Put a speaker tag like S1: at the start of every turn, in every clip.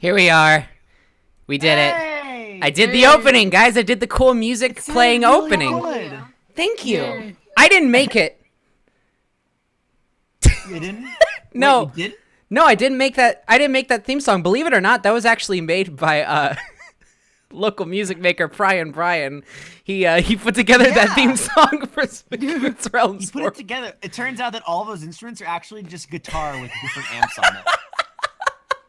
S1: Here we are. We did
S2: Hey!
S1: it. I did the opening, guys. I did the cool music playing
S2: really
S1: opening.
S2: good.
S1: Thank you.
S2: Yay.
S1: I didn't make it.
S2: You didn't?
S1: No.
S2: Wait, you did?
S1: No, I didn't make that. I didn't make that theme song. Believe it or not, that was actually made by local music maker Brian. He put together that theme song for Spagoots Realms.
S2: He put it together. It turns out that all those instruments are actually just guitar with different amps on it.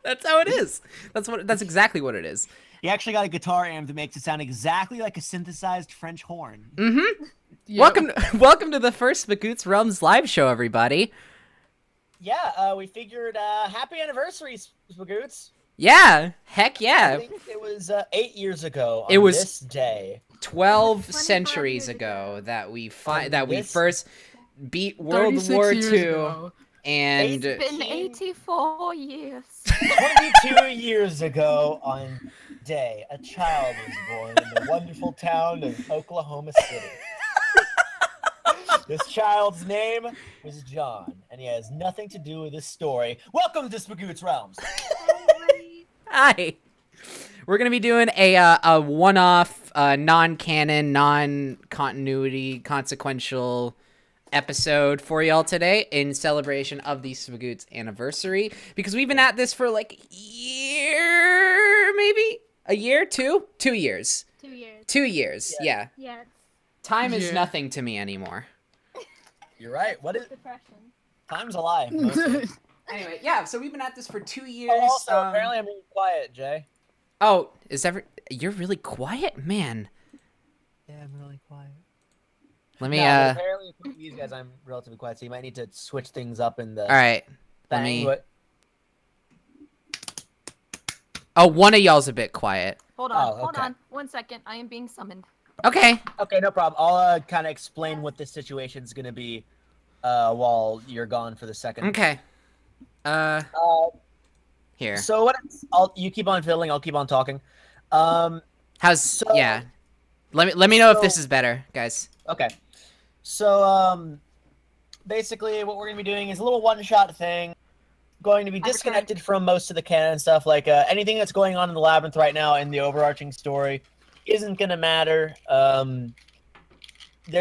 S1: That's how it is. That's exactly what it is.
S2: He actually got a guitar amp that makes it sound exactly like a synthesized French horn.
S1: Mm-hmm.
S3: Yep.
S1: Welcome to the first Spagoots Realms live show, everybody.
S4: Yeah, we figured happy anniversary, Spagoots.
S1: Yeah, heck
S4: I
S1: yeah.
S4: think it was 8 years ago on
S1: It was
S4: this day.
S1: 12 centuries ago that we first beat World
S3: 36
S1: War
S3: years
S1: II,
S3: ago.
S1: and
S5: It's been 84 years.
S4: 22 years ago on day, a child was born in the wonderful town of Oklahoma City. This child's name was John, and he has nothing to do with this story. Welcome to Spagoots Realms.
S1: hi. We're gonna be doing a one-off, non-canon, non-continuity, consequential episode for y'all today in celebration of the Spagoots anniversary, because we've been at this for like a year, maybe a year, 2 years.
S5: 2 years.
S1: 2 years, yeah.
S5: Yeah,
S1: Time is
S3: Yeah.
S1: nothing to me anymore.
S4: You're right. What is
S5: depression.
S4: time's a lie. mostly.
S1: Anyway, yeah. So we've been at this for 2 years.
S4: Oh, also, apparently I'm really quiet, Jay.
S1: Oh, you're really quiet, man.
S4: Yeah, I'm really quiet.
S1: Let me
S4: No, but apparently with these guys I'm relatively quiet, so you might need to switch things up in the
S1: all right. Let
S4: thing.
S1: me.
S4: But
S1: Oh, one of y'all's a bit quiet.
S5: Hold on,
S4: Oh,
S5: hold
S4: okay.
S5: on. 1 second. I am being summoned.
S1: Okay.
S4: okay, no problem. I'll kind of explain what this situation's gonna be while you're gone for the second.
S1: Okay.
S4: Uh,
S1: Here.
S4: so you keep on filling, I'll keep on talking.
S1: Yeah. Let me know if this
S4: so-
S1: is better, guys.
S4: Okay. So basically what we're gonna be doing is a little one-shot thing. Going to be disconnected from most of the canon stuff, like anything that's going on in the labyrinth right now in the overarching story isn't gonna matter. There are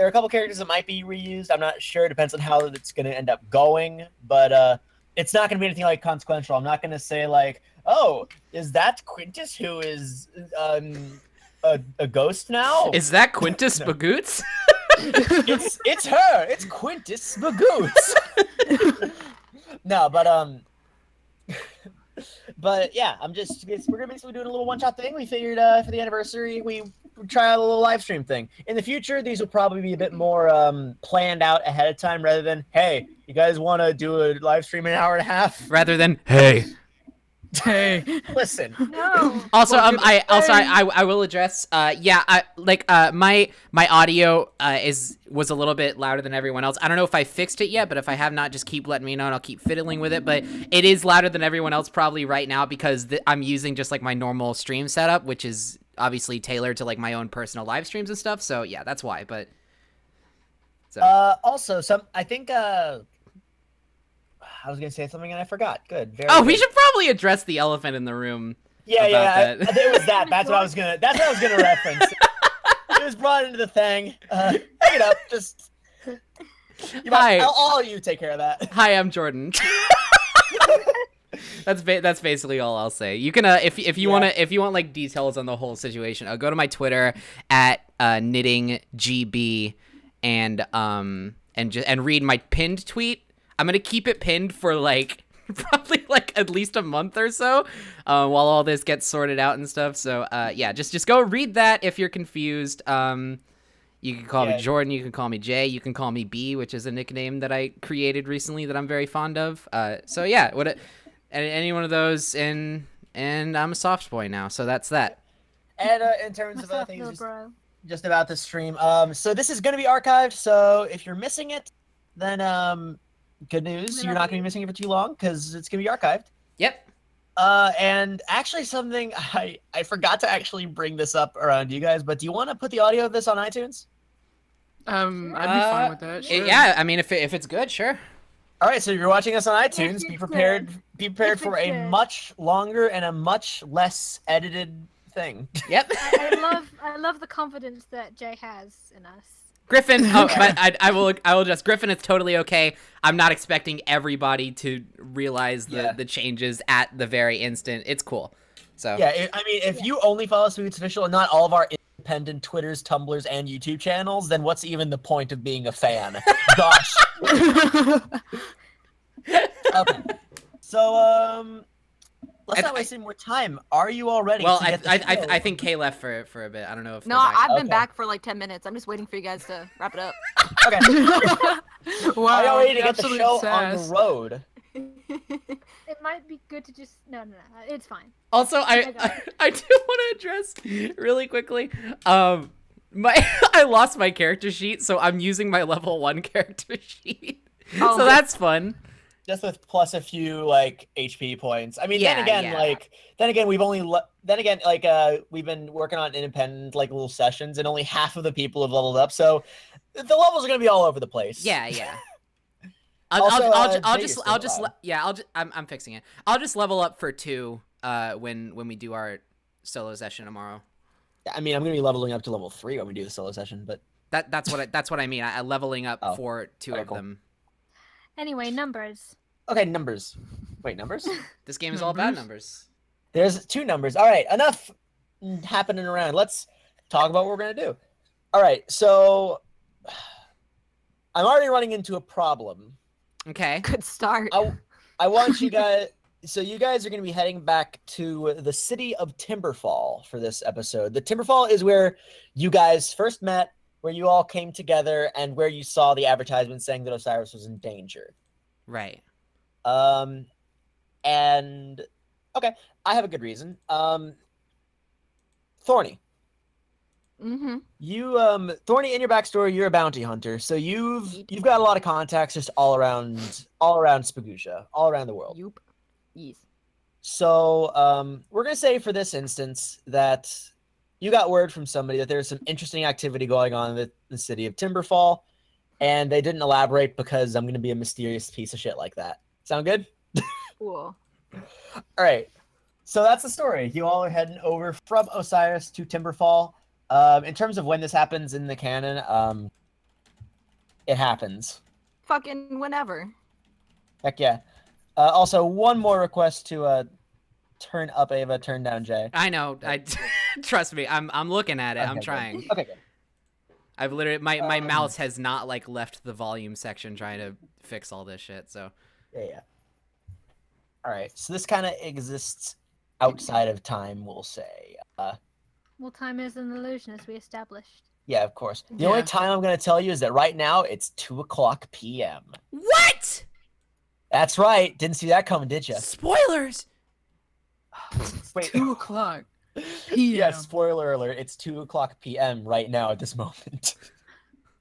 S4: a couple characters that might be reused. I'm not sure. It depends on how it's gonna end up going, but it's not gonna be anything like consequential. I'm not gonna say like, oh, is that Quintus who is a ghost now?
S1: Is that Quintus Spagoots?
S4: It's her. It's Quintus Spagoots. No, but yeah, we're gonna basically doing a little one-shot thing. We figured for the anniversary we try out a little live stream thing. In the future, these will probably be a bit more planned out ahead of time rather than, hey, you guys want to do a live stream in an hour and a half?
S1: Rather than hey.
S3: Hey.
S4: Listen.
S5: No.
S1: Also,
S4: Well,
S1: I will address. My audio was a little bit louder than everyone else. I don't know if I fixed it yet, but if I have not, just keep letting me know and I'll keep fiddling with it. But it is louder than everyone else probably right now because I'm using just like my normal stream setup, which is obviously tailored to like my own personal live streams and stuff. So yeah, that's why. But so
S4: Also, I think I was gonna say something and I forgot. Good. Very
S1: we
S4: good.
S1: should probably address the elephant in the room.
S4: Yeah,
S1: about that.
S4: it was that. That's what I was gonna reference. It was brought into the thing. Pick it up. Just.
S1: Hi.
S4: All of you take care of that.
S1: Hi, I'm Jordan. That's basically all I'll say. You can if you want like details on the whole situation, go to my Twitter at knittinggb and read my pinned tweet. I'm gonna keep it pinned for like probably like at least a month or so while all this gets sorted out and stuff. So yeah, just go read that if you're confused. You can call me Jordan, you can call me Jay, you can call me B, which is a nickname that I created recently that I'm very fond of. So yeah, any one of those, and I'm a soft boy now, so that's that.
S4: And in terms of
S5: What's
S4: other
S5: up,
S4: things,
S5: little bro?
S4: just about the stream. So this is gonna be archived. So if you're missing it, then good news, you're not gonna be missing it for too long because it's gonna be archived.
S1: Yep.
S4: And actually something I forgot to actually bring this up around you guys, but do you want to put the audio of this on iTunes?
S3: I'd be fine with that. Sure.
S1: Yeah, I mean, if it's good, sure.
S4: All right, so if you're watching us on iTunes, be
S6: it's
S4: prepared. Be prepared
S6: If
S4: for
S6: it's
S4: a
S6: good.
S4: much longer and a much less edited thing.
S1: Yep.
S6: I love the confidence that Jay has in us.
S1: Griffin, oh, but I will just Griffin, it's totally okay. I'm not expecting everybody to realize the changes at the very instant. It's cool. So
S4: Yeah, I mean, if you only follow Spagoots Official and not all of our independent Twitters, Tumblrs, and YouTube channels, then what's even the point of being a fan? Gosh. Okay. So, let's not waste any more time. Are you all ready?
S1: well,
S4: to get the show?
S1: I think Kay left for a bit. I don't know if
S5: No,
S1: they're back.
S5: I've been
S4: Okay.
S5: back for like 10 minutes. I'm just waiting for you guys to wrap it up.
S4: Okay.
S3: Wow,
S4: Are you ready to get the
S3: absolute
S4: show on
S3: sass.
S4: the road?
S6: It might be good to just no, it's fine.
S1: Also, I do want to address really quickly. I lost my character sheet, so I'm using my level 1 character sheet.
S5: Oh.
S1: So that's fun.
S4: Just with plus a few like HP points. I mean,
S1: Yeah,
S4: then again,
S1: yeah.
S4: we've been working on independent like little sessions, and only half of the people have leveled up. So the levels are gonna be all over the place.
S1: Yeah.
S4: Also,
S1: I'm fixing it. I'll just level up for 2 when we do our solo session tomorrow.
S4: I mean, I'm gonna be leveling up to level 3 when we do the solo session, but
S1: That's what I mean. I leveling up
S4: Oh,
S1: for 2
S4: okay,
S1: of
S4: cool.
S1: them.
S6: Anyway, numbers.
S4: okay, numbers. Wait, numbers?
S1: This game is all about numbers.
S4: There's 2 numbers. All right, enough happening around. Let's talk about what we're gonna do. All right, so I'm already running into a problem.
S1: Okay.
S5: Good start.
S4: I want you guys. So you guys are going to be heading back to the city of Timberfall for this episode. The Timberfall is where you guys first met, where you all came together, and where you saw the advertisement saying that Osiris was in danger.
S1: Right.
S4: And okay, I have a good reason. Thorney,
S5: Mm-hmm.
S4: Thorney, in your backstory, you're a bounty hunter, so you've got a lot of contacts just all around Spagootia, all around the world.
S5: Yup. Yes.
S4: So we're gonna say for this instance that you got word from somebody that there's some interesting activity going on in the city of Timberfall, and they didn't elaborate because I'm gonna be a mysterious piece of shit like that. Sound good?
S5: Cool.
S4: All right. So that's the story. You all are heading over from Osiris to Timberfall. In terms of when this happens in the canon, it happens.
S5: Fucking whenever.
S4: Heck yeah. Also, one more request to turn up Ava, turn down Jay.
S1: I know. I trust me. I'm looking at it. I'm
S4: Okay, good.
S1: trying.
S4: Okay, good.
S1: I've literally my mouse has not like left the volume section trying to fix all this shit. So
S4: Yeah. All right. So this kind of exists outside of time, we'll say.
S6: Well, time is an illusion, as we established.
S4: Yeah, of course. The only
S3: Yeah.
S4: time I'm going to tell you is that right now it's 2:00 p.m.
S1: what?
S4: That's right. Didn't see that coming, did you?
S1: Spoilers.
S4: Wait.
S3: 2 o'clock.
S4: Yeah, spoiler alert. It's 2:00 p.m. right now at this moment.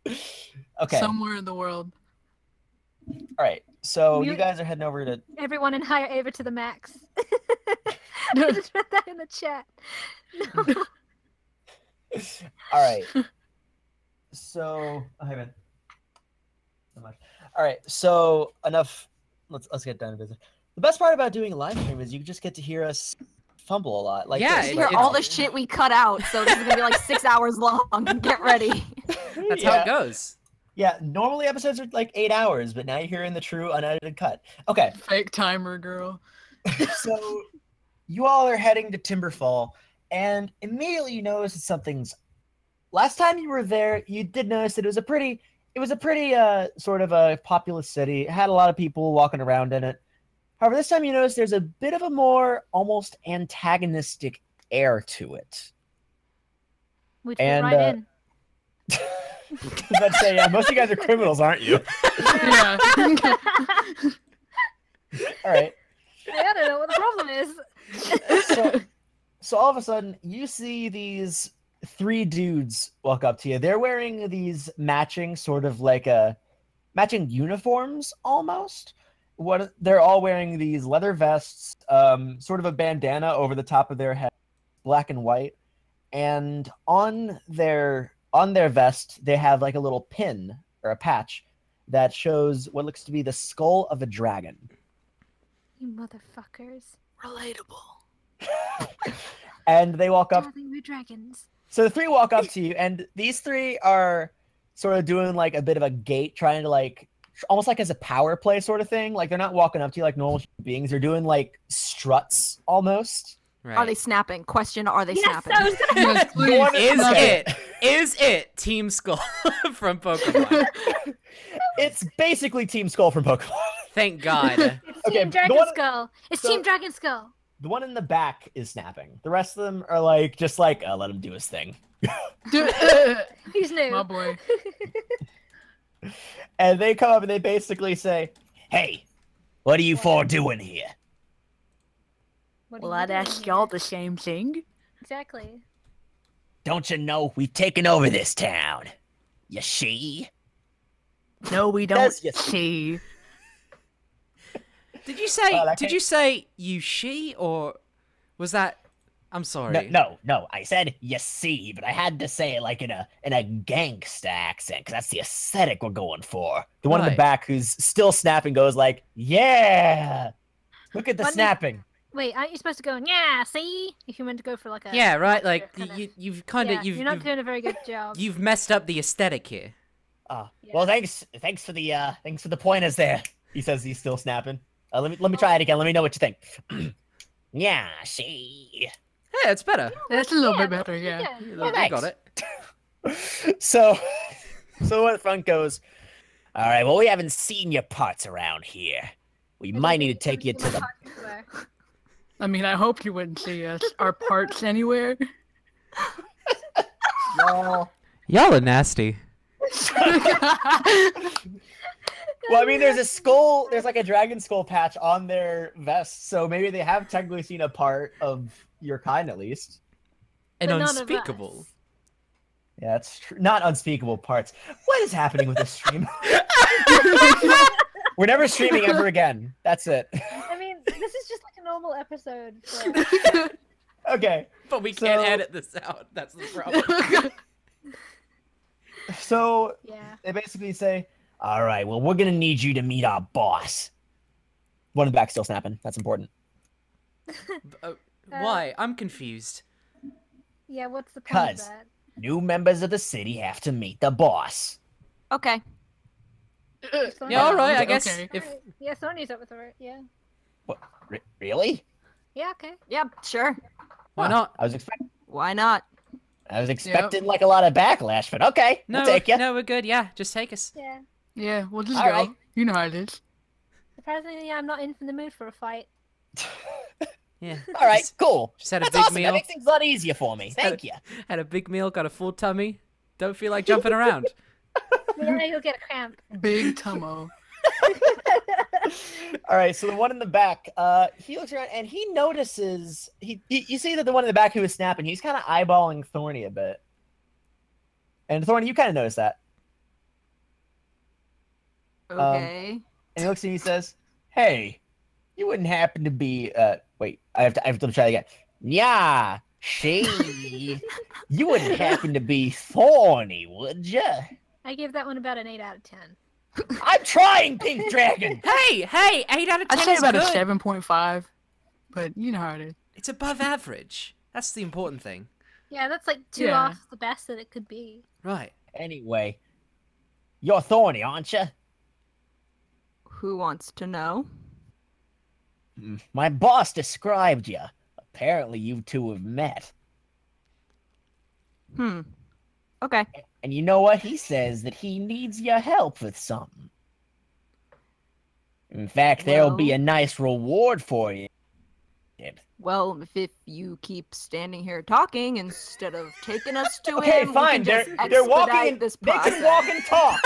S4: Okay.
S3: Somewhere in the world.
S4: All right. So you
S6: Mute-
S4: guys are heading over to.
S6: Everyone in hire Ava to the max. I just read that in the chat. No.
S4: All right. So, hey man. So much. All right. So enough. Let's get down to business. The best part about doing a live stream is you just get to hear us fumble a lot. Like
S1: Yeah,
S4: this.
S5: You
S1: It's-
S5: hear all the shit we cut out, so this is gonna be like 6 hours long. Get ready.
S1: That's how it goes.
S4: Yeah. Normally episodes are like 8 hours, but now you're hearing the true unedited cut. Okay.
S3: Fake timer girl.
S4: So you all are heading to Timberfall, and immediately you notice that something's. Last time you were there, you did notice that it was a pretty sort of a populous city. It had a lot of people walking around in it. However, this time you notice there's a bit of a more almost antagonistic air to it.
S6: We'd fit
S4: And,
S6: right in.
S4: I was about to say, yeah, most of you guys are criminals, aren't you?
S3: Yeah.
S4: All right.
S6: I don't know what the problem is.
S4: So all of a sudden, you see these 3 dudes walk up to you. They're wearing these matching sort of like matching uniforms almost. They're all wearing these leather vests, sort of a bandana over the top of their head, black and white, and on their vest they have like a little pin or a patch that shows what looks to be the skull of a dragon.
S6: You motherfuckers.
S3: Relatable.
S4: And they walk up.
S6: Darling, we're dragons.
S4: So the three walk up to you, and these three are sort of doing like a bit of a gate, trying to like almost like as a power play sort of thing. Like they're not walking up to you like normal human beings. They're doing like struts almost.
S1: Right.
S5: Are they snapping? Question, are they
S6: Yes,
S5: snapping?
S6: I was gonna
S3: Yes, please.
S1: Is it Team Skull from Pokemon?
S4: It's basically Team Skull from Pokemon.
S1: Thank God.
S6: It's
S4: Okay,
S6: Team
S4: the
S6: Dragon
S4: one-
S6: Skull. It's
S4: so-
S6: Team Dragon Skull.
S4: The one in the back is snapping. The rest of them are like just like let him do his thing.
S6: He's new.
S3: My boy.
S4: And they come up and they basically say, "Hey, what are you four doing here?"
S6: What are
S5: Well,
S6: you
S5: I'd
S6: doing
S5: ask
S6: here?
S5: y'all the same thing.
S6: Exactly.
S4: Don't you know we've taken over this town? You see?
S5: No, we don't
S4: Yes, yes.
S5: see.
S1: Did you say?
S4: Well,
S1: Did you say you she or was that? I'm sorry.
S4: No. I said you see, but I had to say it like in a gangsta accent because that's the aesthetic we're going for. The one in the
S1: Right.
S4: back who's still snapping goes like, "Yeah, look at the
S6: What is-
S4: snapping."
S6: Wait, aren't you supposed to go, yeah, see? If you meant to go for like a...
S1: Yeah, right. Like
S6: kinda-
S1: you've kind of
S6: yeah, you're not doing a very good job.
S1: you've messed up the aesthetic here.
S4: Well,
S6: Yeah.
S4: thanks for the pointers there. He says he's still snapping. Let me try it again. Let me know what you think. Yeah, see.
S1: Yeah, it's better.
S3: That's a little
S6: Yeah,
S3: bit better, yeah.
S6: Yeah.
S1: You
S4: thanks.
S1: got it.
S4: So the one at the front goes, "All right, well, we haven't seen your parts around here. We might need to take you to the..."
S3: I mean, I hope you wouldn't see us, our parts anywhere.
S4: Well,
S1: Y'all are nasty.
S4: I mean, there's a skull. There's like a dragon skull patch on their vest, so maybe they have technically seen a part of your kind at least.
S1: And
S6: But none of
S1: unspeakable.
S6: us.
S4: Yeah, it's not unspeakable parts. What is happening with this stream? We're never streaming ever again. That's it.
S6: I mean, this is just like a normal episode. For...
S4: Okay,
S1: But we can't
S4: So-
S1: edit this out. That's the problem.
S4: so
S6: Yeah.
S4: they basically say, "All right, well, we're gonna need you to meet our boss." One in the back still snapping. That's important.
S1: Why? I'm confused.
S6: Yeah, what's the point of
S4: 'Cause-
S6: that?
S4: New members of the city have to meet the boss.
S5: Okay.
S6: Thorny-
S1: Yeah, all right. I guess
S3: Okay.
S1: if
S6: Alright, yeah, Thorny's up with it. Yeah.
S4: What? Really?
S6: Yeah, okay.
S5: Yep, sure.
S1: why not?
S4: I was expecting.
S5: Why not?
S4: I was expecting like a lot of backlash, but okay,
S1: No,
S4: we'll take you.
S1: no, we're good. Yeah, just take us.
S6: Yeah.
S3: Yeah, we'll just
S4: All
S3: go.
S4: right.
S3: You know how it is.
S6: Surprisingly, I'm not in the mood for a fight.
S1: Yeah.
S4: All right, cool.
S1: Just had a
S4: That's
S1: big
S4: awesome. That
S1: meal.
S4: makes things a lot easier for me.
S1: had a-
S4: Thank you.
S1: Had a big meal. Got a full tummy. Don't feel like jumping around.
S6: Yeah, you'll get a cramp.
S3: Big Tummo.
S4: All right, so the one in the back, he looks around and he notices you see that the one in the back who is snapping, he's kind of eyeballing Thorny a bit. And Thorny, you kind of notice that.
S5: Okay.
S4: And he looks at you and he says, "Hey, you wouldn't happen to be wait, I have to try again. Yeah, she you wouldn't happen to be Thorny, would ya?
S6: I give that one about an 8 out of 10.
S4: I'm trying, Pink Dragon.
S1: Hey, 8 out of 10
S3: I'd say
S1: is
S3: about
S1: good.
S3: a 7.5, but you know how it is.
S1: It's above average. That's the important thing.
S6: Yeah, that's like 2
S3: Yeah.
S6: off the best that it could be.
S1: Right.
S4: Anyway, you're Thorny, aren't you?
S5: Who wants to know?
S4: My boss described you. Apparently, you two have met.
S5: Okay.
S4: And you know what? He says that he needs your help with something. In fact, there'll be
S5: Well-
S4: a nice reward for you.
S5: Well, if you keep standing here talking instead of taking us to
S4: Okay,
S5: him,
S4: fine.
S5: we can just
S4: They're walking.
S5: expedite
S4: And,
S5: this
S4: they
S5: process.
S4: can walk and talk.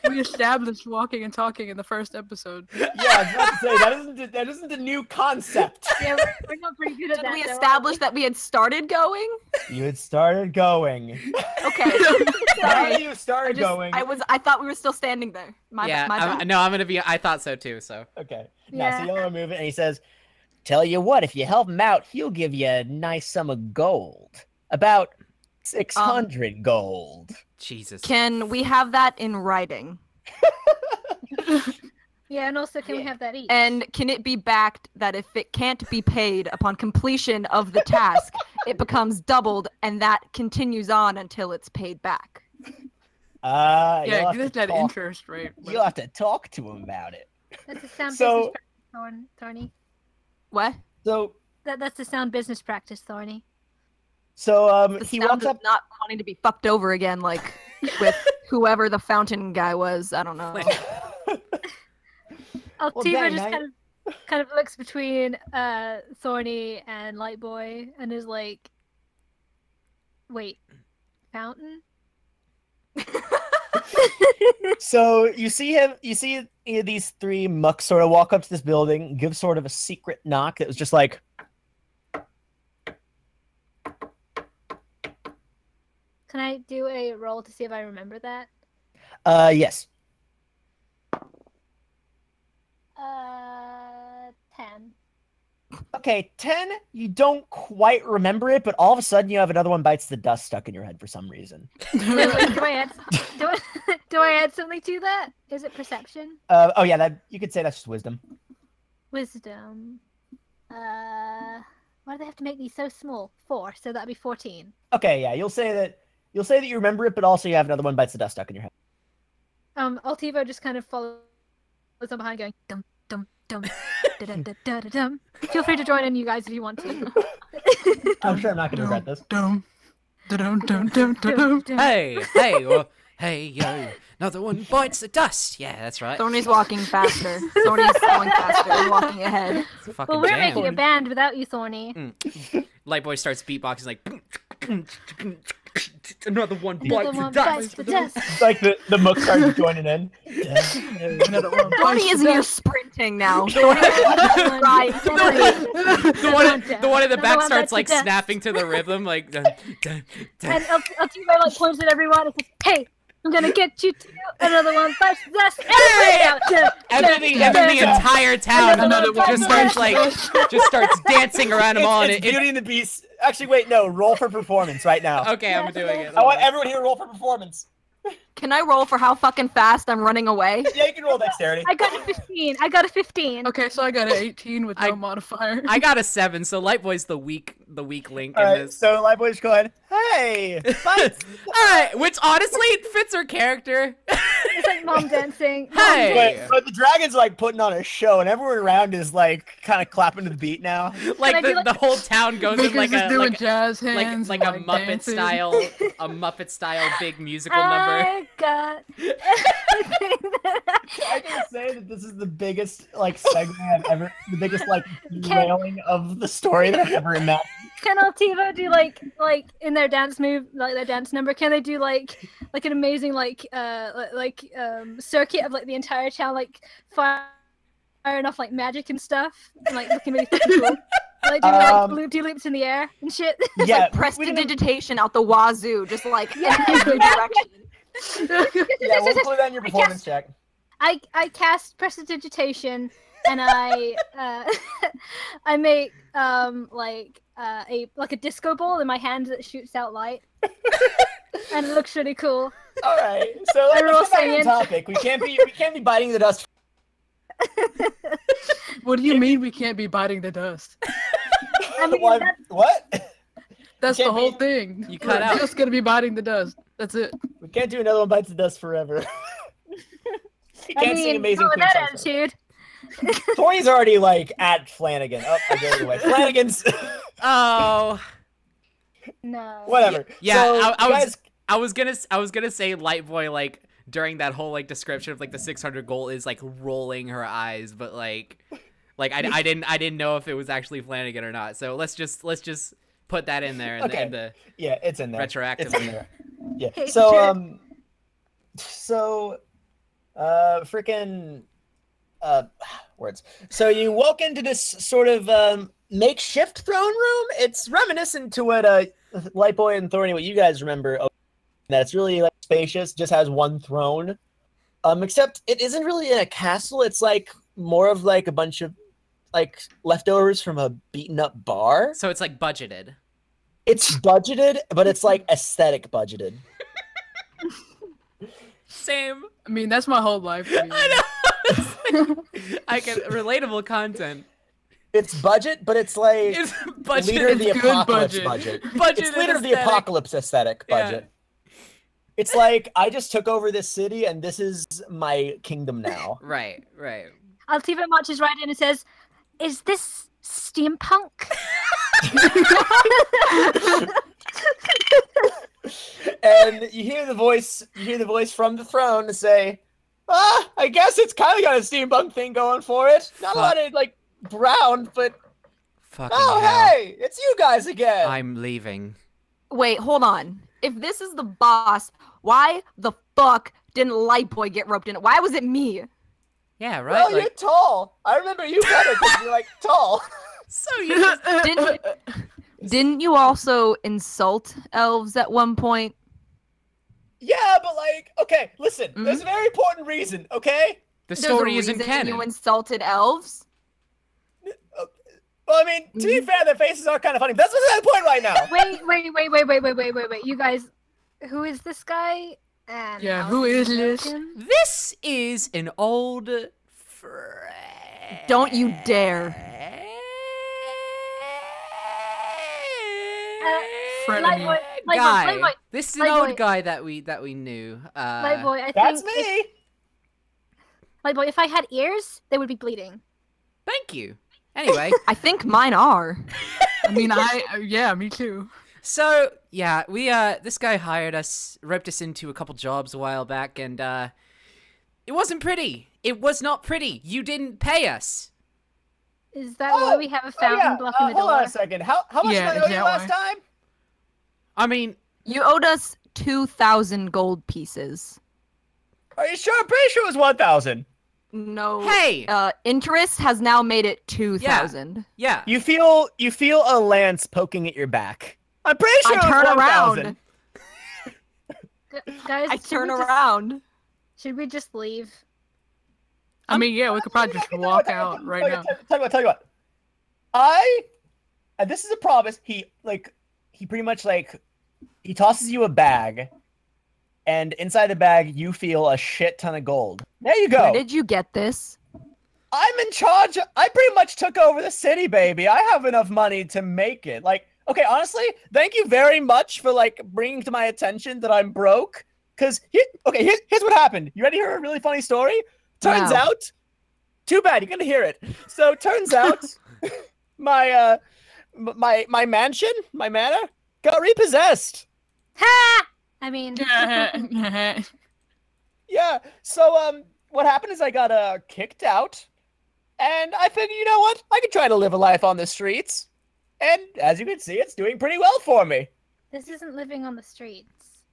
S3: We established walking and talking in the first episode.
S4: Yeah, I was about to say that isn't a new concept.
S6: Yeah, we're not pretty good at
S5: Did
S6: that.
S5: we
S6: though, are
S5: establish that we had started going?
S4: You had started going.
S5: Okay.
S4: How
S5: Sorry.
S4: you started going?
S5: I thought we were still standing there. My
S1: yeah.
S5: bad.
S1: No, I'm gonna be. I thought so too. So.
S4: Okay.
S6: Yeah.
S4: Now, so y'all are moving, and he says, Tell you what, if you help him out, he'll give you a nice sum of gold. About 600 gold.
S1: Jesus.
S5: Can we have that in writing?
S6: Yeah, and also can we have that each?
S5: And can it be backed that if it can't be paid upon completion of the task, it becomes doubled and that continues on until it's paid back?
S3: Yeah, get that interest rate.
S4: You'll have to talk to him about it.
S6: That's a sound
S4: So-
S6: business practice, Thorny.
S5: What?
S4: So,
S6: That's a sound business practice, Thorny.
S5: The
S4: he
S5: sound
S4: walks
S5: of
S4: up.
S5: not wanting to be fucked over again, like with whoever the fountain guy was. I don't know.
S6: Altaevo
S4: dang,
S6: just
S4: man.
S6: kind of looks between Thorny and Lightboy and is like, "Wait, fountain?"
S4: So you see him. You see these three mucks sort of walk up to this building, give sort of a secret knock that was just like.
S6: Can I do a roll to see if I remember that?
S4: Yes.
S6: 10.
S4: Okay, 10. You don't quite remember it, but all of a sudden you have another one bites the dust stuck in your head for some reason.
S6: Wait, do I add something to that? Is it perception?
S4: Oh yeah, that you could say that's just wisdom.
S6: Wisdom. Why do they have to make these so small? 4, so that'd be 14.
S4: Okay, yeah, you'll say that you remember it, but also you have another one bites the dust stuck in your head.
S6: Altaevo just kind of follows on behind, going dum dum dum da da da da da dum. Feel free to join in, you guys, if you want to.
S4: I'm sure I'm not going to regret this.
S3: Dum, dum, dum, dum, dum.
S1: Hey, yo, another one bites the dust. Yeah, that's right.
S5: Thorny's walking faster. Thorny's going faster and walking ahead.
S1: It's a fucking
S6: Well, we're
S1: jam.
S6: making a band without you, Thorny.
S1: Lightboy starts beatboxing like. Another one
S6: Another one bites the dust.
S4: It's like the muck starts joining in.
S3: Another one.
S5: Thorny is near sprinting now. Thorny is right.
S1: The one in the back
S6: Another one
S1: starts
S6: bites
S1: like
S6: the dust.
S1: snapping to the rhythm, like. Dun, dun, dun.
S6: And Altaevo like points at everyone and says, "Hey, I'm gonna get you too." Another one bites the dust. Everybody out.
S1: And then the entire town
S6: Another one
S1: just
S6: bites
S1: starts
S6: the
S1: just starts dancing around them all. And
S4: It's Beauty and the Beast. Actually, wait, no. Roll for performance right now.
S1: Okay, I'm doing it.
S4: I want everyone here to roll for performance.
S5: Can I roll for how fucking fast I'm running away?
S4: Yeah, you can roll dexterity.
S6: I got a 15.
S3: Okay, so I got an 18 with no modifier.
S1: I got a 7, so Lightboy's the weak link
S4: All
S1: in
S4: right,
S1: this.
S4: so Lightboy's going, hey, fight.
S1: Alright, which honestly fits her character.
S6: It's like mom dancing.
S1: Hey!
S4: But the dragon's like putting on a show, and everyone around is like kind of clapping to the beat now.
S1: Like
S6: I do
S1: the whole town goes in
S3: Vinca's
S1: like
S3: just
S1: a
S3: doing jazz hands,
S1: like a
S3: and,
S1: Muppet
S3: dancing.
S1: style big musical number.
S6: I got everything that
S4: I can say that this is the biggest like segment I've ever, the biggest like derailing of the story that I've ever imagined.
S6: Can Altaevo do like in their dance move, like their dance number? Can they do like an amazing circuit of like the entire town, like firing off like magic and stuff, and like looking really fucking cool? Like do like loop-de-loops in the air and shit.
S4: Yeah,
S5: Like prestidigitation out the wazoo, just like in every direction.
S4: yeah, we'll include that in your performance check.
S6: I cast prestidigitation and I I make a disco ball in my hand that shoots out light, and it looks really cool.
S4: All right, so
S6: They're all
S4: let's get back on
S6: singing.
S4: topic. We can't be biting the dust.
S3: What do you mean we can't be biting the dust?
S6: I mean,
S4: What?
S6: that's,
S4: What?
S3: That's the
S4: Can't
S3: whole
S4: be-
S3: thing.
S1: You cut
S3: We're
S1: out.
S3: just gonna be biting the dust. That's it.
S4: We can't do another one bites the dust forever. You
S6: I
S4: can't sing
S6: mean,
S4: amazing
S6: not with
S4: Queen
S6: that
S4: songs.
S6: attitude.
S4: Tori's already like at Flanagan. Oh, I gave it away. Flanagan's.
S1: Oh.
S6: No.
S4: Whatever.
S1: Yeah,
S4: So,
S1: I
S4: you
S1: was
S4: guys-
S1: I was gonna say Lightboy like during that whole like description of like the 600 goal is like rolling her eyes, but like I didn't know if it was actually Flanagan or not. So let's just put that in there in
S4: Okay.
S1: the
S4: Yeah, it's in there.
S1: retroactively.
S4: It's in there. Yeah.
S6: Okay,
S4: So freaking words. So you walk into this sort of makeshift throne room. It's reminiscent to what Lightboy and Thorny, what you guys remember. That it's really like spacious, just has one throne. Except it isn't really in a castle. It's like more of like a bunch of like leftovers from a beaten up bar.
S1: So it's like budgeted.
S4: It's budgeted, but it's like aesthetic budgeted.
S1: Same.
S3: I mean, that's my whole life. Dude.
S1: I know. I get relatable content.
S4: It's budget, but it's like
S1: It's budget.
S4: Leader of the
S3: It's good
S4: Apocalypse
S3: budget.
S4: budget.
S1: Budget
S4: It's
S1: and
S4: Leader of the
S1: aesthetic.
S4: Apocalypse aesthetic budget. It's like I just took over this city and this is my kingdom now.
S1: Right.
S6: Altaevo marches right in and says, "Is this steampunk?"
S4: And you hear the voice from the throne to say, I guess it's kind of got a steampunk thing going for it. Not a lot of like brown, but
S1: Fucking
S4: oh
S1: hell.
S4: hey, it's you guys again.
S1: I'm leaving.
S5: Wait, hold on. If this is the boss, why the fuck didn't Lightboy get roped in? Why was it me?
S1: Yeah, right.
S4: Well,
S1: like,
S4: you're tall. I remember you better because you're like tall.
S1: so you just
S5: Didn't you also insult elves at one point?
S4: Yeah, but like, okay, listen. There's a very important reason. Okay.
S1: the
S5: There's
S1: story
S5: a
S1: isn't
S5: reason
S1: canon.
S5: You insulted elves?
S4: Well, I mean, to be fair, their faces are kind of funny. But that's what's the point right now.
S6: Wait. You guys, who is this guy? And
S3: Yeah,
S6: how
S3: who is
S6: does he
S3: this?
S6: look in?
S1: This is an old friend.
S5: Don't you dare.
S6: Lightboy,
S1: Guy.
S6: Lightboy,
S1: This is an old
S6: Lightboy.
S1: guy that we knew.
S6: Lightboy, I
S4: That's
S6: think
S4: me.
S6: Lightboy, if I had ears, they would be bleeding.
S1: Thank you. Anyway,
S5: I think mine are.
S3: I mean, yeah, me too.
S1: so yeah, we this guy hired us, roped us into a couple jobs a while back, and it wasn't pretty. It was not pretty. You didn't pay us.
S6: Is that why we have a fountain blocking the
S4: Hold on
S6: door?
S4: a second. How much
S3: Yeah,
S4: did I owe
S3: is
S4: you
S3: that
S4: last
S3: why?
S4: time?
S1: I mean,
S5: You owed us 2,000 gold pieces.
S4: Are you sure? I'm pretty sure it was 1,000.
S5: No.
S1: hey,
S5: Interest has now made it 2,000.
S1: yeah.
S4: You feel a lance poking at your back. I'm pretty sure
S5: I
S4: it was
S5: turn
S4: 1,000.
S5: around.
S6: Guys,
S5: I
S6: should
S5: turn
S6: we just-
S5: around.
S6: Should we just leave?
S3: I mean, yeah, we could probably just walk out right now.
S4: Tell you what. And this is a promise. He pretty much he tosses you a bag, and inside the bag you feel a shit ton of gold. There you go.
S5: Where did you get this?
S4: I'm in charge. I pretty much took over the city, baby. I have enough money to make it. Okay, honestly, thank you very much for bringing to my attention that I'm broke. Cause here's what happened. You ready to hear a really funny story? Turns
S5: Wow.
S4: out, too bad you're gonna hear it. So turns out, my mansion, my manor, got repossessed.
S6: Ha! I mean,
S4: Yeah. So what happened is I got kicked out, and I figured, you know what? I could try to live a life on the streets, and as you can see, it's doing pretty well for me.
S6: this isn't living on the streets.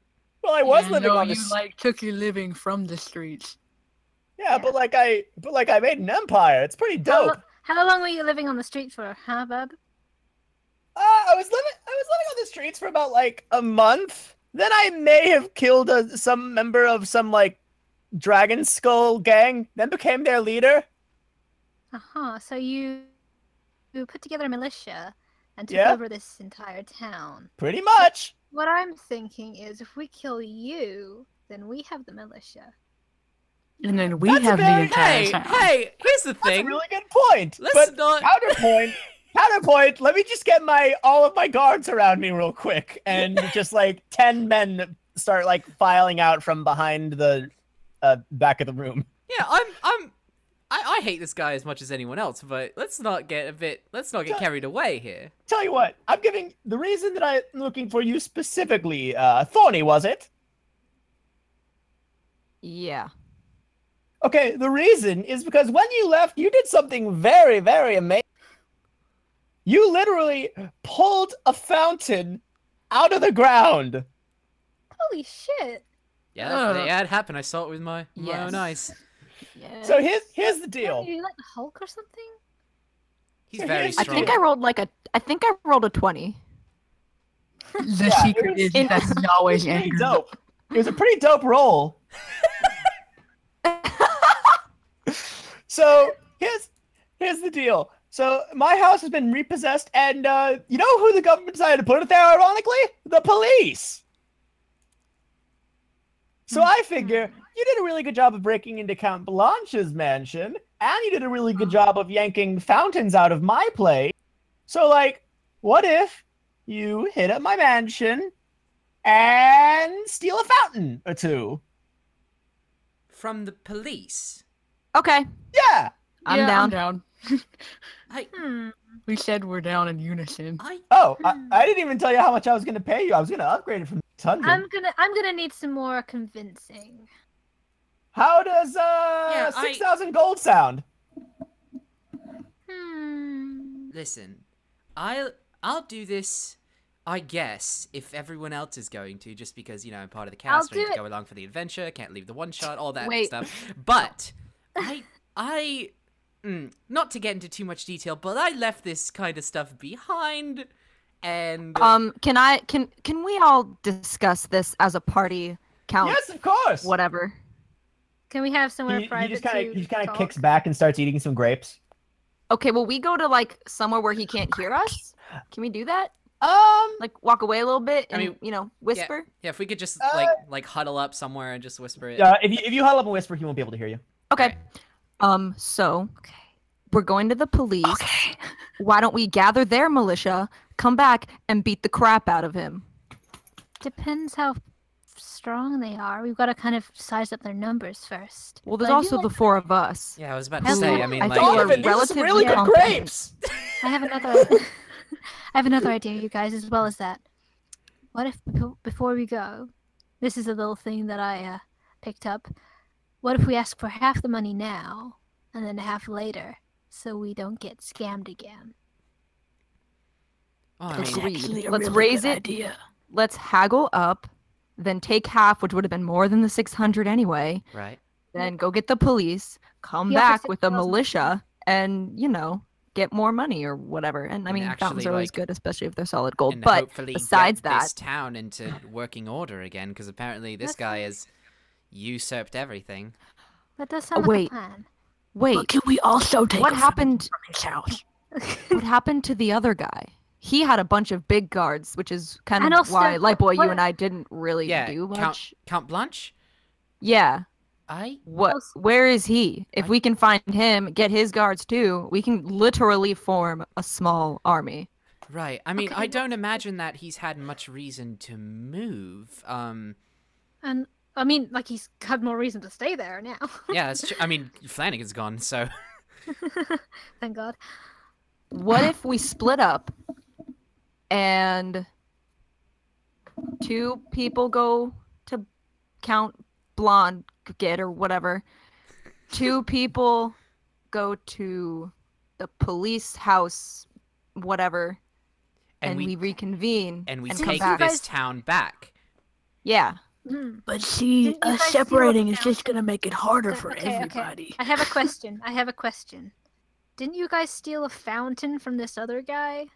S4: Well, I was
S3: Yeah,
S4: living
S3: no,
S4: on the
S3: you took your living from the streets.
S4: yeah, but I made an empire. It's pretty dope.
S6: How long were you living on the street for, huh, bub?
S4: I was living on the streets for about a month. Then I may have killed some member of some Dragon Skull gang. Then became their leader.
S6: Uh-huh, so you put together a militia and took
S4: Yeah.
S6: over this entire town.
S4: Pretty much.
S6: What I'm thinking is if we kill you, then we have the militia.
S3: And then we
S4: That's a
S3: have the
S4: very-
S3: entire
S1: Hey,
S3: town.
S1: hey, here's the
S4: That's a
S1: thing.
S4: really good point.
S1: Let's
S4: but
S1: not.
S4: counterpoint. Let me just get all of my guards around me real quick, and just 10 men start filing out from behind the back of the room.
S1: Yeah, I hate this guy as much as anyone else, but let's not get carried away here.
S4: Tell you what, I'm giving the reason that I'm looking for you specifically. Thorney, was it?
S5: Yeah.
S4: Okay, the reason is because when you left, you did something very, very amazing. You literally pulled a fountain out of the ground.
S6: Holy shit!
S1: Yeah, it happened. I saw it with my
S5: Yes.
S1: own eyes.
S5: Yeah.
S4: So here's the deal.
S6: Are you like the Hulk or something?
S1: He's
S4: So
S1: very
S4: here's-
S5: I
S1: strong.
S5: think I rolled a 20.
S3: The
S4: Yeah,
S3: secret is that he's always
S4: Pretty
S3: angry.
S4: dope. It was a pretty dope roll. So here's the deal. So my house has been repossessed, and you know who the government decided to put it there, ironically? The police! So I figure you did a really good job of breaking into Count Blanche's mansion, and you did a really good job of yanking fountains out of my place. So, like, what if you hit up my mansion and steal a fountain or two?
S1: From the police?
S5: Okay,
S4: Yeah!
S5: I'm
S3: Yeah,
S5: down.
S3: I'm down.
S1: I...
S3: We said we're down in unison.
S4: Oh, I didn't even tell you how much I was going to pay you. I was going to upgrade it from 600.
S6: I'm gonna need some more convincing.
S4: How does 6,000 gold sound?
S1: Listen, I'll do this, I guess, if everyone else is going to, just because, you know, I'm part of the cast, I need to go along for the adventure, can't leave the one shot, all that stuff. But not to get into too much detail, but I left this kind of stuff behind, and
S5: can we all discuss this as a party? Count?
S4: Yes, of course.
S5: Whatever.
S6: Can we have somewhere private?
S4: He just kind of kicks back and starts eating some grapes.
S5: Okay, well, we go to like somewhere where he can't hear us. Can we do that? Like walk away a little bit and whisper.
S1: Yeah, if we could just like huddle up somewhere and just whisper it.
S4: If you huddle up and whisper, he won't be able to hear you.
S5: Okay. So we're going to the police. Okay. Why don't we gather their militia, come back, and beat the crap out of him?
S6: Depends how strong they are. We've got to kind of size up their numbers first.
S5: Well, there's also the four of us.
S1: Yeah, I was about to say. I mean,
S5: I
S1: like,
S5: feel we're relatively
S4: really good grapes.
S6: I have another. I have another idea, you guys, as well as that. What if before we go, this is a little thing that I picked up. What if we ask for half the money now and then half later, so we don't get scammed again?
S1: oh, I mean,
S3: Actually,
S5: Let's raise it.
S3: Idea.
S5: Let's haggle up, then take half, which would have been more than the 600 anyway.
S1: right.
S5: Then go get the police, come
S6: He offers
S5: back with the
S6: 6,000.
S5: militia, and get more money or whatever. And I mean,
S1: actually,
S5: fountains are always
S1: like,
S5: good, especially if they're solid gold.
S1: And
S5: But
S1: hopefully
S5: besides
S1: get this
S5: that,
S1: town into working order again, because apparently this guy has usurped everything.
S6: That does sound like
S5: wait.
S6: a plan.
S5: wait,
S3: But can we also take
S5: what
S3: a
S5: happened?
S3: from his house?
S5: What happened to the other guy? He had a bunch of big guards, which is kind
S6: And
S5: of
S6: also,
S5: why Lightboy,
S6: what-
S5: you and I didn't really
S1: Yeah,
S5: do much.
S1: Count Blanche.
S5: Yeah.
S1: I
S5: Where is he? If we can find him, get his guards too, we can literally form a small army.
S1: right. I mean,
S6: Okay,
S1: I
S6: well-
S1: don't imagine that he's had much reason to move.
S6: And I mean, like he's had more reason to stay there now.
S1: Yeah, that's true. I mean, Flanagan's gone, so
S6: Thank God.
S5: What if we split up and 2 people go to Count Blonde get or whatever. 2 people go to the police house, whatever, and we reconvene
S1: and we
S5: come
S1: take
S5: back.
S1: this town back.
S5: Yeah.
S3: But see,
S6: Didn't you
S3: us
S6: guys see what
S3: separating is
S6: down-
S3: just gonna make it harder for
S6: Okay.
S3: everybody.
S6: I have a question. Didn't you guys steal a fountain from this other guy?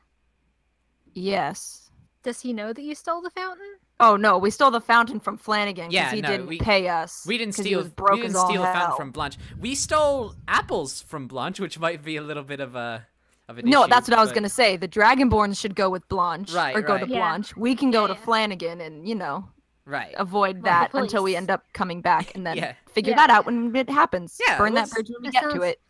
S5: Yes.
S6: Does he know that you stole the fountain?
S5: Oh no, we stole the fountain from Flanagan because
S1: Yeah,
S5: he
S1: no,
S5: didn't pay us.
S1: We didn't
S5: 'cause he
S1: steal.
S5: was broke
S1: We didn't
S5: as all
S1: steal a fountain
S5: hell.
S1: from Blanche. We stole apples from Blanche, which might be a little bit of an
S5: No,
S1: issue,
S5: that's what I was
S1: but-
S5: gonna say. The Dragonborns should go with Blanche,
S1: Right,
S5: or go to
S1: right.
S6: Yeah.
S5: Blanche. We can go to
S6: Yeah.
S5: Flanagan and
S1: Right.
S5: avoid
S6: Well,
S5: that
S6: the
S5: until we
S6: police.
S5: end up coming back and then
S1: Yeah.
S5: figure
S6: Yeah.
S5: that out when it happens.
S1: Yeah,
S5: Burn that
S1: let's-
S5: bridge when we
S6: That
S5: get to
S6: sounds-
S5: it.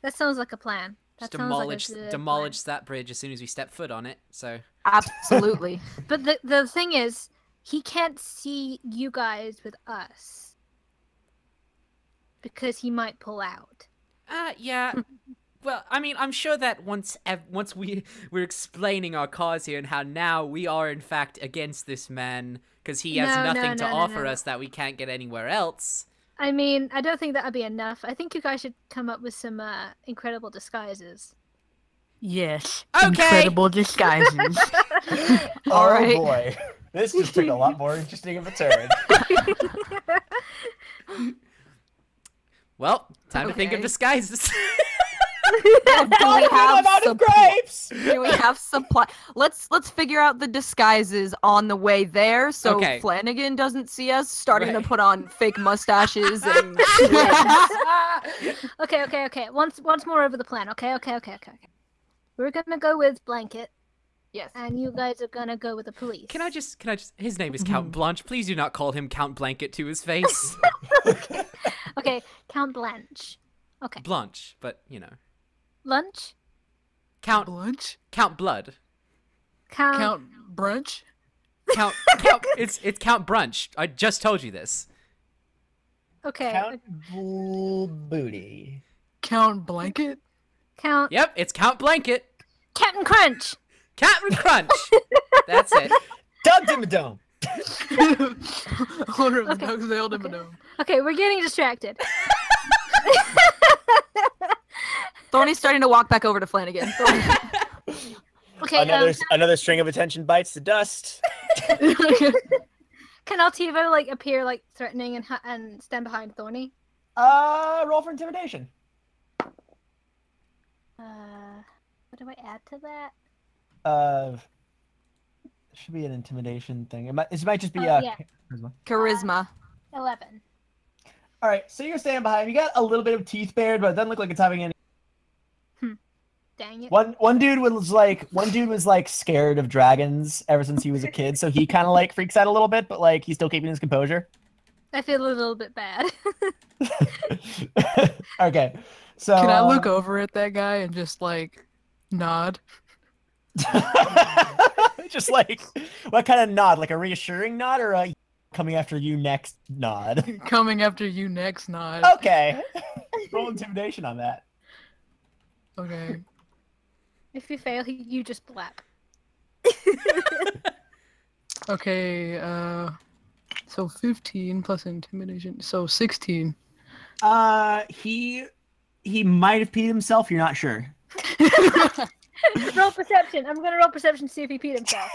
S6: That sounds like a plan. That
S1: Just
S6: sounds
S1: demolish
S6: like a good
S1: demolish that bridge as soon as we step foot on it. So
S5: Absolutely.
S6: Plan. But the thing is, he can't see you guys with us because he might pull out.
S1: yeah. Well, I mean, I'm sure that once we're explaining our cause here and how now we are in fact against this man because he has
S6: No,
S1: nothing to
S6: no,
S1: offer
S6: no.
S1: us that we can't get anywhere else.
S6: I mean, I don't think that would be enough. I think you guys should come up with some incredible disguises.
S3: Yes.
S1: Okay.
S3: Incredible disguises.
S5: All right.
S4: Oh boy. This just took a lot more interesting of a turn.
S1: Well, time to think of
S5: Okay.
S1: disguises.
S5: Do we have
S4: I'm out of
S5: some
S4: grapes!
S5: Do we have supply? Let's figure out the disguises on the way there, so
S1: Okay.
S5: Flanagan doesn't see us starting
S1: Right.
S5: to put on fake mustaches and.
S6: Okay. Once more over the plan. Okay. We're gonna go with blanket,
S5: Yes.
S6: and you guys are gonna go with the police.
S1: Can I just, his name is Count Blanche. Please do not call him Count Blanket to his face.
S6: Okay, Count Blanche. Okay.
S1: Blanche, but, you know.
S6: Lunch?
S1: Count
S3: Lunch?
S1: Blood.
S3: Count brunch?
S1: Count, it's Count Brunch. I just told you this.
S6: Okay.
S4: Count Booty.
S3: Count blanket?
S6: Count
S1: Yep, it's Count Blanket.
S6: Captain Crunch.
S1: Captain Crunch. That's it.
S4: Doug Dimmadome.
S3: Order of the
S6: Okay,
S3: Dogs Dale
S6: okay.
S3: Dimmadome.
S6: Okay, we're getting distracted.
S5: Thorny's starting to walk back over to Flanagan.
S6: Okay,
S4: Another string of attention bites the dust.
S6: can Altaevo like appear like threatening and stand behind Thorney?
S4: Roll for intimidation.
S6: What do I add to that?
S4: Should be an intimidation thing. It might just be
S6: yeah.
S4: charisma.
S5: Charisma.
S6: 11.
S4: All right, so you're standing behind. You got a little bit of teeth bared, but it doesn't look like it's having any.
S6: Dang it.
S4: One dude was like scared of dragons ever since he was a kid, so he kind of like freaks out a little bit, but like he's still keeping his composure.
S6: I feel a little bit bad.
S4: Okay, so
S3: Can I look over at that guy and just like nod?
S4: just like what kind of nod? Like a reassuring nod or a coming after you next nod?
S3: Coming after you next nod.
S4: Okay, roll intimidation on that.
S3: Okay.
S6: If you fail, you just blap.
S3: Okay, so 15 plus intimidation, so 16.
S4: He might have peed himself. You're not sure.
S6: Roll perception. I'm gonna roll perception to see if he peed himself.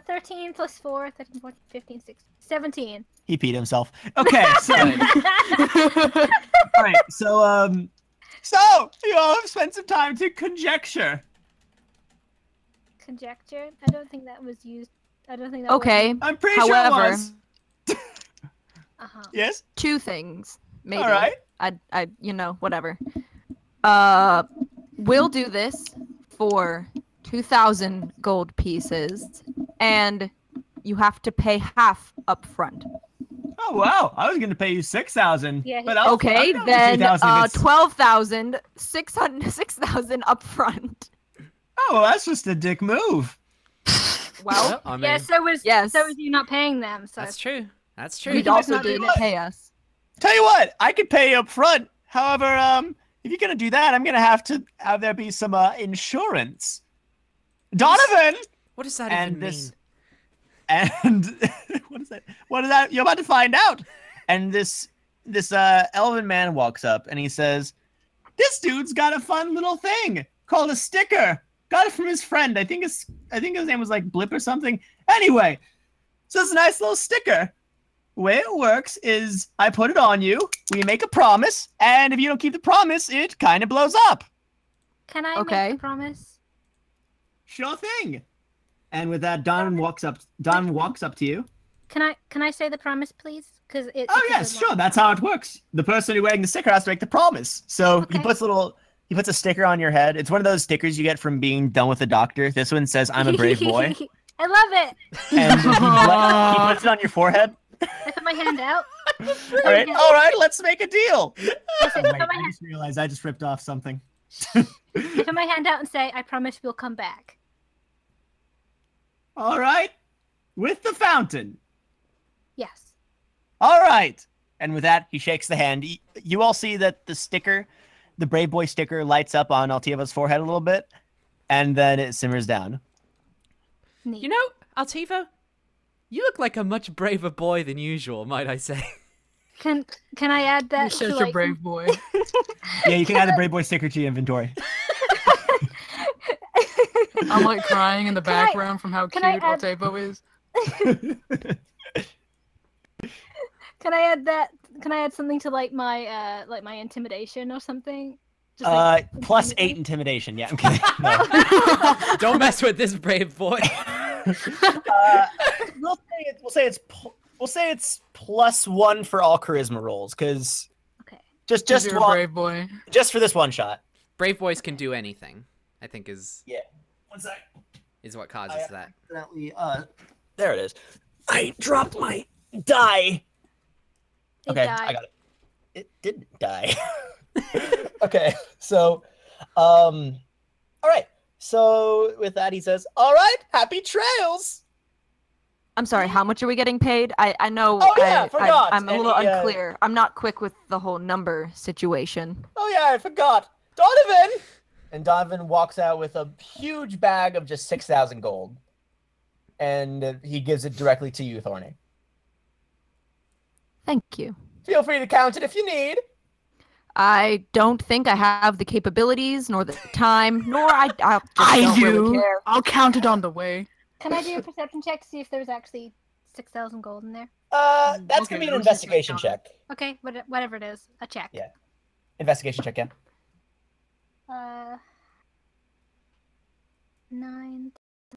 S6: 13 plus 4, 13, 14, 15, 16, 17.
S4: He peed himself. Okay, so all right, so you all have spent some time to conjecture.
S6: Conjecture? I don't think that was used. I don't think that
S5: Okay.
S4: I'm pretty sure it
S5: However,
S4: was.
S6: Uh-huh.
S4: Yes.
S5: 2 things. Maybe.
S4: All right.
S5: I whatever. We'll do this for 2,000 gold pieces, and you have to pay half up front.
S4: Oh wow! I was gonna pay you 6,000.
S6: Yeah,
S4: but I'll
S5: Okay,
S4: do
S5: then
S4: 2,000 if it's-
S5: 12,000, 6,000 up front.
S4: Oh, well, that's just a dick move.
S5: Well,
S1: I mean,
S6: Yeah, so was
S5: Yes.
S6: you not paying them. So
S1: that's true. That's true.
S5: you
S4: can
S5: also
S4: also do
S5: didn't
S4: what?
S5: pay us.
S4: Tell you what, I could pay you up front. However, if you're gonna do that, I'm gonna have there be some insurance. Donovan.
S1: What does that
S4: And
S1: even
S4: this-
S1: mean?
S4: And what is that? What is that? You're about to find out. And this elven man walks up and he says, "This dude's got a fun little thing called a sticker. Got it from his friend. I think his name was like Blip or something. Anyway, so it's a nice little sticker. The way it works is I put it on you. We make a promise, and if you don't keep the promise, it kind of blows up.
S6: can I
S5: Okay.
S6: make a promise?
S4: Sure thing." And with that, Don walks up to you.
S6: Can I say the promise, please? Because
S4: Oh
S6: it's a
S4: yes,
S6: good
S4: sure.
S6: one.
S4: That's how it works. The person who's wearing the sticker has to make the promise. So
S6: Okay.
S4: he puts a sticker on your head. It's one of those stickers you get from being done with the doctor. This one says, "I'm a brave boy."
S6: I love it.
S4: And he puts it on your forehead.
S6: I put my hand out.
S4: All right, let's make a deal.
S6: I say,
S4: Wait, I just realized I just ripped off something.
S6: I put my hand out and say, "I promise we'll come back."
S4: All right, with the fountain.
S6: Yes.
S4: All right. And with that, he shakes the hand. You all see that the sticker, the Brave Boy sticker, lights up on Altaevo's forehead a little bit, and then it simmers down.
S6: Neat.
S1: You know, Altaevo, you look like a much braver boy than usual, might I say.
S6: Can I add
S3: You're
S6: that to
S3: such
S6: like
S3: a brave boy.
S4: Yeah, you can add the Brave Boy sticker to your inventory.
S3: I'm like crying in the
S6: Can I-
S3: background from how
S6: can
S3: cute
S6: I add-
S3: Altaevo is.
S6: Can I add that? Can I add something to like my intimidation or something? Just,
S4: Plus 8 intimidation. Yeah, I'm kidding. No.
S1: Don't mess with this brave boy.
S4: We'll say it's plus 1 for all charisma rolls, because
S6: Okay.
S4: Just
S3: You're a
S4: one,
S3: brave boy.
S4: just for this one shot.
S1: Brave boys can do anything. I think is
S4: Yeah. One sec.
S1: what causes that.
S4: Accidentally, there it is. I dropped my die.
S6: It
S4: Okay,
S6: died.
S4: I got it. It didn't die. Okay, so, all right. So with that, he says, "All right, happy trails."
S5: I'm sorry, how much are we getting paid? I know
S4: Oh, yeah, forgot.
S5: I'm a
S4: And
S5: little
S4: he,
S5: unclear. I'm not quick with the whole number situation.
S4: Oh yeah, I forgot. Donovan. And Donovan walks out with a huge bag of just 6,000 gold, and he gives it directly to you, Thorney.
S5: Thank you.
S4: Feel free to count it if you need.
S5: I don't think I have the capabilities, nor the time, nor I just
S3: I
S5: don't
S3: do.
S5: really care.
S3: I'll count it on the way.
S6: Can I do a perception check to see if there's actually 6,000 gold in there?
S4: That's
S3: Okay,
S4: gonna be an
S3: no,
S4: investigation
S3: just like
S4: check.
S6: Okay, whatever it is, a check.
S4: Yeah. Investigation check, yeah.